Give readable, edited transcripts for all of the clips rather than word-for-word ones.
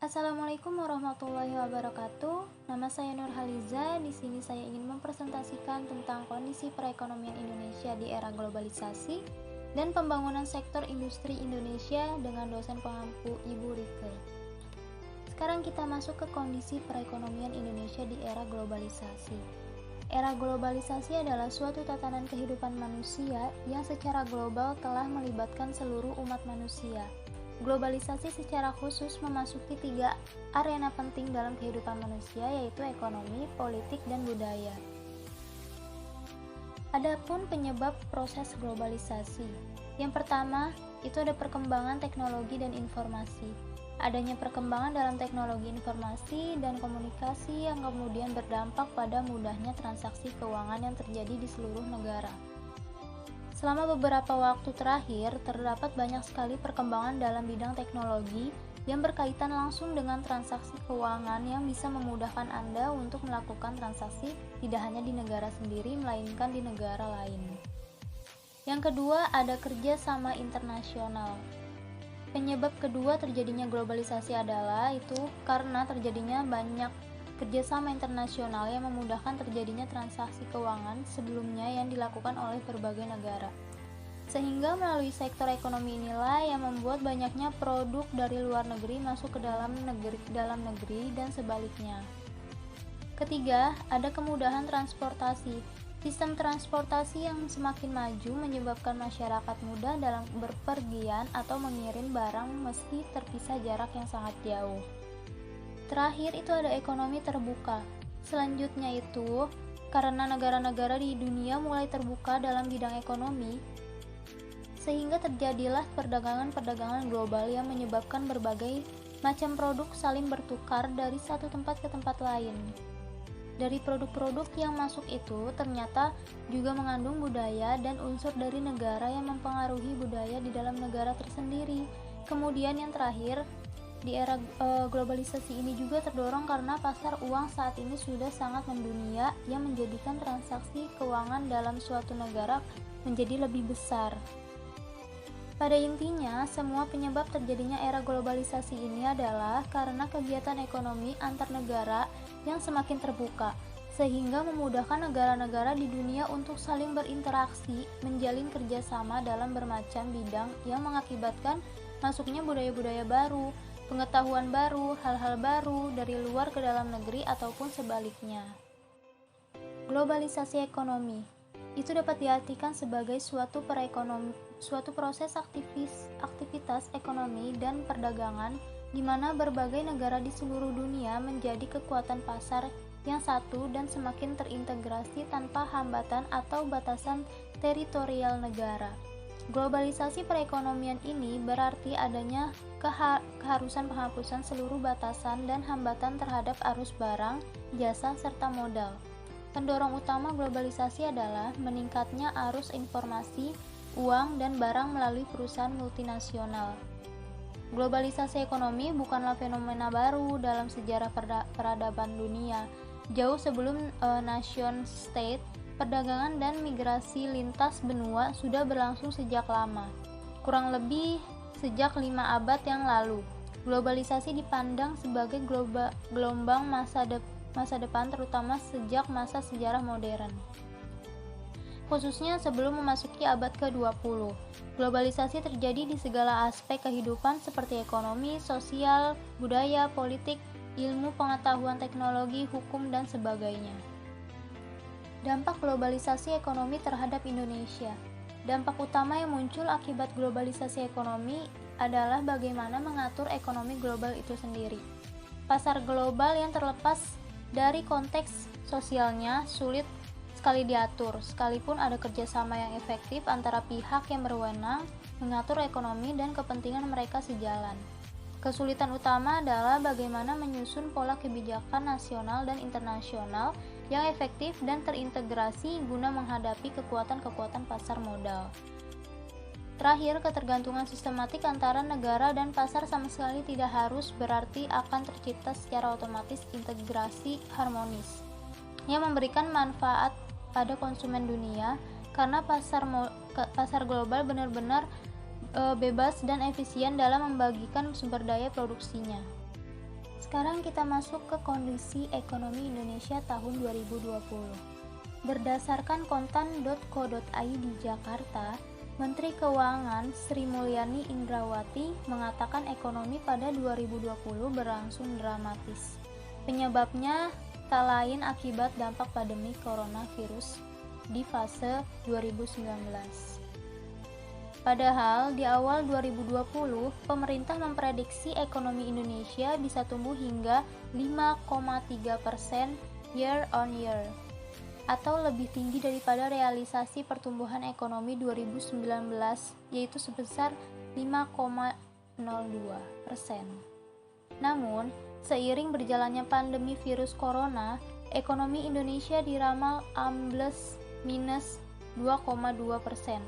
Assalamualaikum warahmatullahi wabarakatuh. Nama saya Nur Haliza. Di sini saya ingin mempresentasikan tentang kondisi perekonomian Indonesia di era globalisasi dan pembangunan sektor industri Indonesia dengan dosen pengampu Ibu Rike. Sekarang kita masuk ke kondisi perekonomian Indonesia di era globalisasi. Era globalisasi adalah suatu tatanan kehidupan manusia yang secara global telah melibatkan seluruh umat manusia. Globalisasi secara khusus memasuki 3 arena penting dalam kehidupan manusia, yaitu ekonomi, politik, dan budaya. Adapun penyebab proses globalisasi. Yang pertama, itu ada perkembangan teknologi dan informasi. Adanya perkembangan dalam teknologi informasi dan komunikasi yang kemudian berdampak pada mudahnya transaksi keuangan yang terjadi di seluruh negara. Selama beberapa waktu terakhir, terdapat banyak sekali perkembangan dalam bidang teknologi yang berkaitan langsung dengan transaksi keuangan yang bisa memudahkan Anda untuk melakukan transaksi tidak hanya di negara sendiri, melainkan di negara lain. Yang kedua, ada kerjasama internasional. Penyebab kedua terjadinya globalisasi adalah itu karena terjadinya banyak kerjasama internasional yang memudahkan terjadinya transaksi keuangan sebelumnya yang dilakukan oleh berbagai negara. Sehingga melalui sektor ekonomi inilah yang membuat banyaknya produk dari luar negeri masuk ke dalam negeri dan sebaliknya. Ketiga, ada kemudahan transportasi. Sistem transportasi yang semakin maju menyebabkan masyarakat mudah dalam berpergian atau mengirim barang meski terpisah jarak yang sangat jauh. Terakhir itu ada ekonomi terbuka. Selanjutnya itu, karena negara-negara di dunia mulai terbuka dalam bidang ekonomi, sehingga terjadilah perdagangan-perdagangan global yang menyebabkan berbagai macam produk saling bertukar dari satu tempat ke tempat lain. Dari produk-produk yang masuk itu ternyata juga mengandung budaya dan unsur dari negara yang mempengaruhi budaya di dalam negara tersendiri. Kemudian yang terakhir, di era globalisasi ini juga terdorong karena pasar uang saat ini sudah sangat mendunia yang menjadikan transaksi keuangan dalam suatu negara menjadi lebih besar. Pada intinya, semua penyebab terjadinya era globalisasi ini adalah karena kegiatan ekonomi antar negara yang semakin terbuka, sehingga memudahkan negara-negara di dunia untuk saling berinteraksi, menjalin kerjasama dalam bermacam bidang yang mengakibatkan masuknya budaya-budaya baru, pengetahuan baru, hal-hal baru dari luar ke dalam negeri ataupun sebaliknya. Globalisasi ekonomi itu dapat diartikan sebagai suatu proses aktivitas ekonomi dan perdagangan di mana berbagai negara di seluruh dunia menjadi kekuatan pasar yang satu dan semakin terintegrasi tanpa hambatan atau batasan teritorial negara. Globalisasi perekonomian ini berarti adanya keharusan penghapusan seluruh batasan dan hambatan terhadap arus barang, jasa, serta modal. Pendorong utama globalisasi adalah meningkatnya arus informasi, uang, dan barang melalui perusahaan multinasional. Globalisasi ekonomi bukanlah fenomena baru dalam sejarah peradaban dunia. Jauh sebelum nation state, perdagangan dan migrasi lintas benua sudah berlangsung sejak lama, kurang lebih sejak 5 abad yang lalu. Globalisasi dipandang sebagai gelombang masa depan terutama sejak masa sejarah modern, khususnya sebelum memasuki abad ke-20. Globalisasi terjadi di segala aspek kehidupan seperti ekonomi, sosial, budaya, politik, ilmu pengetahuan, teknologi, hukum, dan sebagainya. Dampak globalisasi ekonomi terhadap Indonesia. Dampak utama yang muncul akibat globalisasi ekonomi adalah bagaimana mengatur ekonomi global itu sendiri. Pasar global yang terlepas dari konteks sosialnya sulit sekali diatur, sekalipun ada kerjasama yang efektif antara pihak yang berwenang mengatur ekonomi dan kepentingan mereka sejalan. Kesulitan utama adalah bagaimana menyusun pola kebijakan nasional dan internasional yang efektif dan terintegrasi guna menghadapi kekuatan-kekuatan pasar modal. Terakhir, ketergantungan sistematik antara negara dan pasar sama sekali tidak harus berarti akan tercipta secara otomatis integrasi harmonis yang memberikan manfaat pada konsumen dunia, karena pasar global benar-benar bebas dan efisien dalam membagikan sumber daya produksinya. Sekarang kita masuk ke kondisi ekonomi Indonesia tahun 2020. Berdasarkan kontan.co.id di Jakarta, Menteri Keuangan Sri Mulyani Indrawati mengatakan ekonomi pada 2020 berlangsung dramatis. Penyebabnya tak lain akibat dampak pandemi coronavirus di fase 2019. Padahal di awal 2020, pemerintah memprediksi ekonomi Indonesia bisa tumbuh hingga 5,3% year on year, atau lebih tinggi daripada realisasi pertumbuhan ekonomi 2019, yaitu sebesar 5,02%. Namun, seiring berjalannya pandemi virus corona, ekonomi Indonesia diramal ambles minus 2,2%.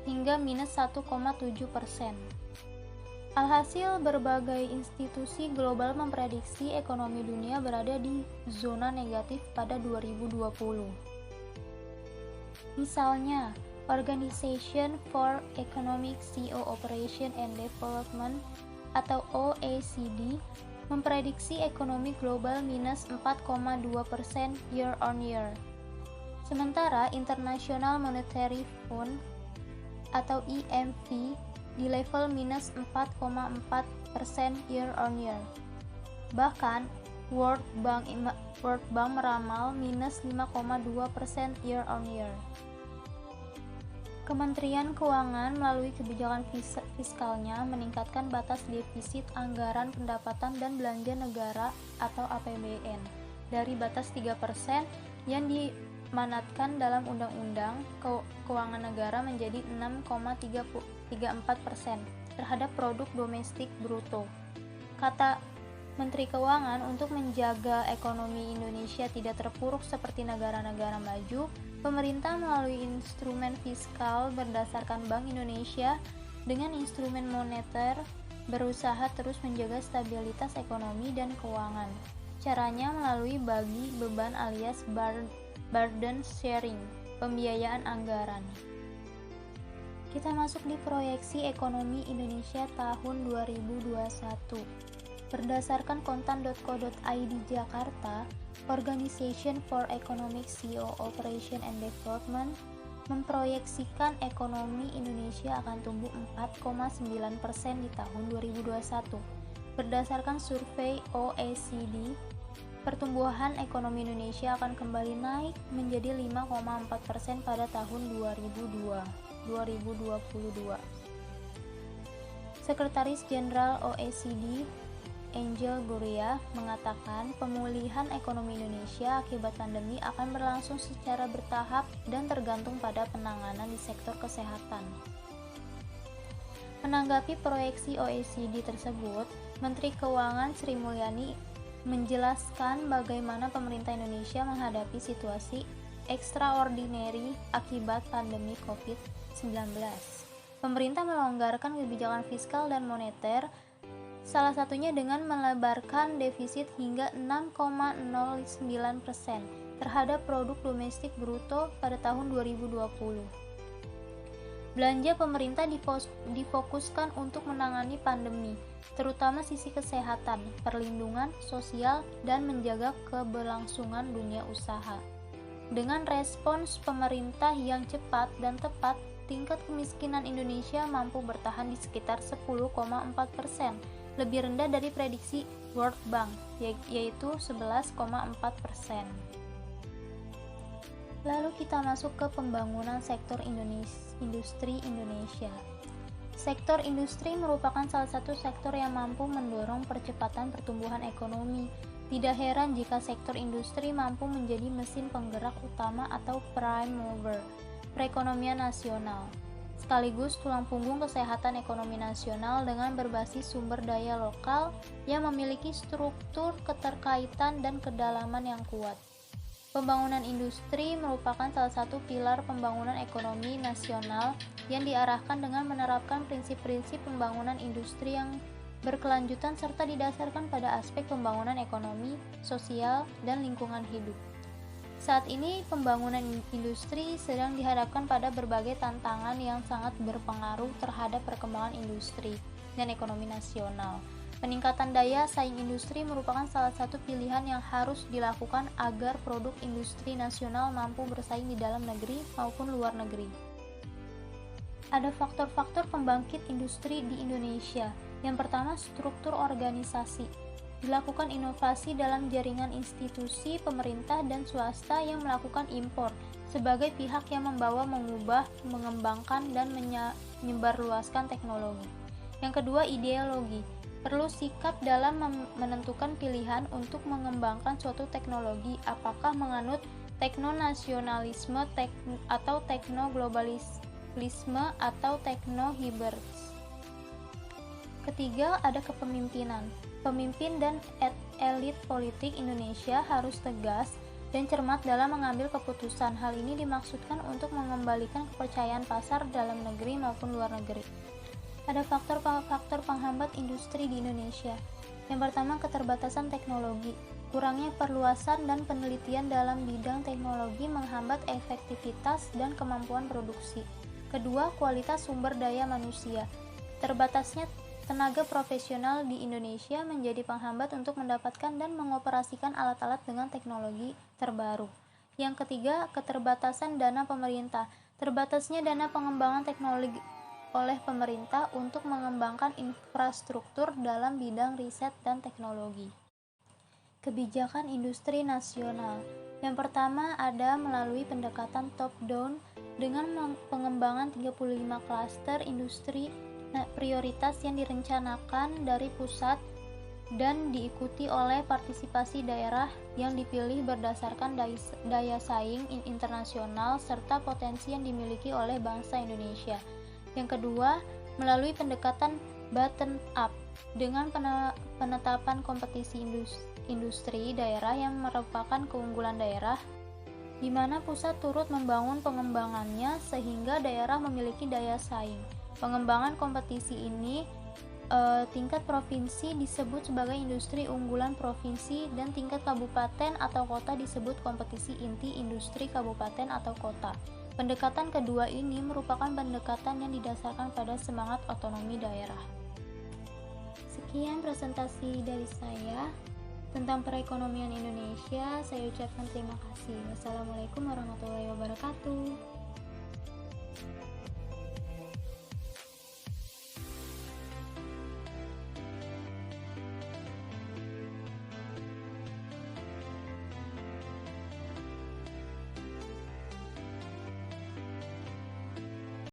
hingga minus 1,7%. Alhasil, berbagai institusi global memprediksi ekonomi dunia berada di zona negatif pada 2020. Misalnya, Organization for Economic Co-operation and Development atau OECD memprediksi ekonomi global minus 4,2% year on year. Sementara International Monetary Fund atau IMF di level minus 4,4% year on year. Bahkan, World Bank meramal minus 5,2% year on year. Kementerian Keuangan melalui kebijakan fiskalnya meningkatkan batas defisit anggaran pendapatan dan belanja negara atau APBN dari batas 3% yang dimanatkan dalam Undang-Undang Keuangan Negara menjadi 6,34% terhadap produk domestik bruto. Kata Menteri Keuangan, untuk menjaga ekonomi Indonesia tidak terpuruk seperti negara-negara maju, pemerintah melalui instrumen fiskal berdasarkan Bank Indonesia dengan instrumen moneter berusaha terus menjaga stabilitas ekonomi dan keuangan. Caranya melalui bagi beban alias burden sharing, pembiayaan anggaran. Kita masuk di proyeksi ekonomi Indonesia tahun 2021. Berdasarkan kontan.co.id Jakarta, Organization for Economic Co-operation and Development memproyeksikan ekonomi Indonesia akan tumbuh 4,9% di tahun 2021. Berdasarkan survei OECD, pertumbuhan ekonomi Indonesia akan kembali naik menjadi 5,4% pada tahun 2022. Sekretaris Jenderal OECD Angel Gurria mengatakan pemulihan ekonomi Indonesia akibat pandemi akan berlangsung secara bertahap dan tergantung pada penanganan di sektor kesehatan. Menanggapi proyeksi OECD tersebut, Menteri Keuangan Sri Mulyani menjelaskan bagaimana pemerintah Indonesia menghadapi situasi extraordinary akibat pandemi COVID-19. Pemerintah melonggarkan kebijakan fiskal dan moneter, salah satunya dengan melebarkan defisit hingga 6,09% terhadap produk domestik bruto pada tahun 2020. Belanja pemerintah difokuskan untuk menangani pandemi, terutama sisi kesehatan, perlindungan sosial, dan menjaga keberlangsungan dunia usaha. Dengan respons pemerintah yang cepat dan tepat, tingkat kemiskinan Indonesia mampu bertahan di sekitar 10,4%, lebih rendah dari prediksi World Bank, yaitu 11,4%. Lalu kita masuk ke pembangunan sektor industri Indonesia. Sektor industri merupakan salah satu sektor yang mampu mendorong percepatan pertumbuhan ekonomi. Tidak heran jika sektor industri mampu menjadi mesin penggerak utama atau prime mover perekonomian nasional, sekaligus tulang punggung kesehatan ekonomi nasional dengan berbasis sumber daya lokal yang memiliki struktur keterkaitan dan kedalaman yang kuat. Pembangunan industri merupakan salah satu pilar pembangunan ekonomi nasional yang diarahkan dengan menerapkan prinsip-prinsip pembangunan industri yang berkelanjutan serta didasarkan pada aspek pembangunan ekonomi, sosial, dan lingkungan hidup. Saat ini, pembangunan industri sedang dihadapkan pada berbagai tantangan yang sangat berpengaruh terhadap perkembangan industri dan ekonomi nasional. Peningkatan daya saing industri merupakan salah satu pilihan yang harus dilakukan agar produk industri nasional mampu bersaing di dalam negeri maupun luar negeri. Ada faktor-faktor pembangkit industri di Indonesia. Yang pertama, struktur organisasi. Dilakukan inovasi dalam jaringan institusi, pemerintah, dan swasta yang melakukan impor sebagai pihak yang membawa, mengubah, mengembangkan, dan menyebarluaskan teknologi. Yang kedua, ideologi. Perlu sikap dalam menentukan pilihan untuk mengembangkan suatu teknologi, apakah menganut teknonasionalisme atau teknoglobalisme atau teknohybris. Ketiga, ada kepemimpinan. Pemimpin dan elit politik Indonesia harus tegas dan cermat dalam mengambil keputusan. Hal ini dimaksudkan untuk mengembalikan kepercayaan pasar dalam negeri maupun luar negeri. Ada faktor-faktor penghambat industri di Indonesia. Yang pertama, keterbatasan teknologi. Kurangnya perluasan dan penelitian dalam bidang teknologi menghambat efektivitas dan kemampuan produksi. Kedua, kualitas sumber daya manusia. Terbatasnya tenaga profesional di Indonesia menjadi penghambat untuk mendapatkan dan mengoperasikan alat-alat dengan teknologi terbaru. Yang ketiga, keterbatasan dana pemerintah. Terbatasnya dana pengembangan teknologi oleh pemerintah untuk mengembangkan infrastruktur dalam bidang riset dan teknologi. Kebijakan industri nasional. Yang pertama ada melalui pendekatan top-down dengan pengembangan 35 klaster industri prioritas yang direncanakan dari pusat dan diikuti oleh partisipasi daerah yang dipilih berdasarkan daya saing internasional serta potensi yang dimiliki oleh bangsa Indonesia. Yang kedua, melalui pendekatan bottom up dengan penetapan kompetisi industri daerah yang merupakan keunggulan daerah di mana pusat turut membangun pengembangannya sehingga daerah memiliki daya saing. Pengembangan kompetisi ini tingkat provinsi disebut sebagai industri unggulan provinsi dan tingkat kabupaten atau kota disebut kompetisi inti industri kabupaten atau kota. Pendekatan kedua ini merupakan pendekatan yang didasarkan pada semangat otonomi daerah. Sekian presentasi dari saya tentang perekonomian Indonesia. Saya ucapkan terima kasih. Wassalamualaikum warahmatullahi wabarakatuh.